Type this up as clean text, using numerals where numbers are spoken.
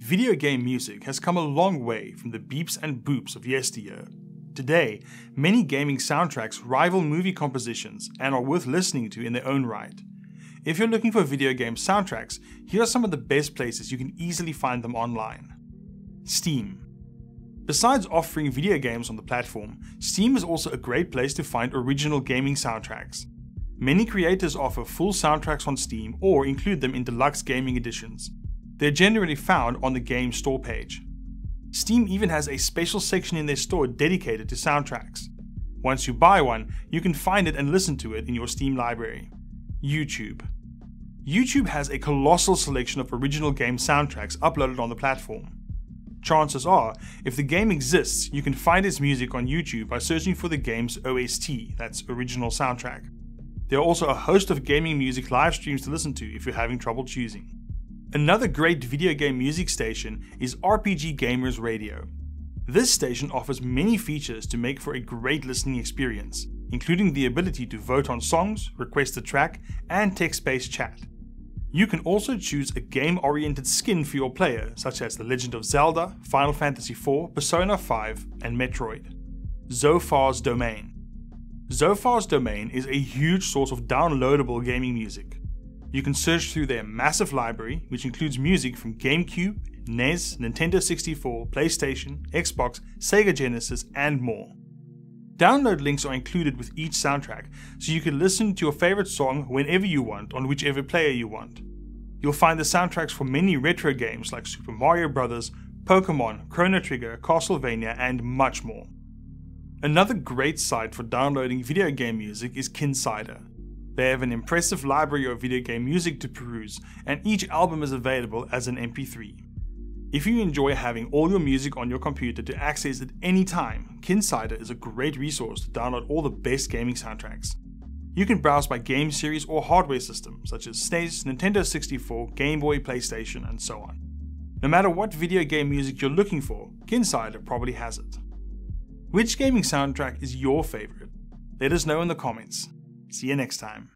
Video game music has come a long way from the beeps and boops of yesteryear. Today, many gaming soundtracks rival movie compositions and are worth listening to in their own right. If you're looking for video game soundtracks, here are some of the best places you can easily find them online. Steam. Besides offering video games on the platform, Steam is also a great place to find original gaming soundtracks. Many creators offer full soundtracks on Steam or include them in deluxe gaming editions. They're generally found on the game store page. Steam even has a special section in their store dedicated to soundtracks. Once you buy one, you can find it and listen to it in your Steam library. YouTube. YouTube has a colossal selection of original game soundtracks uploaded on the platform. Chances are, if the game exists, you can find its music on YouTube by searching for the game's OST, that's original soundtrack. There are also a host of gaming music live streams to listen to if you're having trouble choosing. Another great video game music station is RPG Gamers Radio. This station offers many features to make for a great listening experience, including the ability to vote on songs, request a track, and text-based chat. You can also choose a game-oriented skin for your player, such as The Legend of Zelda, Final Fantasy IV, Persona 5, and Metroid. Zofars Domain. Zofars Domain is a huge source of downloadable gaming music. You can search through their massive library, which includes music from GameCube, NES, Nintendo 64, PlayStation, Xbox, Sega Genesis, and more. Download links are included with each soundtrack, so you can listen to your favorite song whenever you want on whichever player you want. You'll find the soundtracks for many retro games like Super Mario Bros., Pokemon, Chrono Trigger, Castlevania, and much more. Another great site for downloading video game music is Cider. They have an impressive library of video game music to peruse, and each album is available as an MP3. If you enjoy having all your music on your computer to access at any time, Cider is a great resource to download all the best gaming soundtracks. You can browse by game series or hardware system, such as SNES, Nintendo 64, Game Boy, PlayStation, and so on. No matter what video game music you're looking for, Cider probably has it. Which gaming soundtrack is your favorite? Let us know in the comments. See you next time.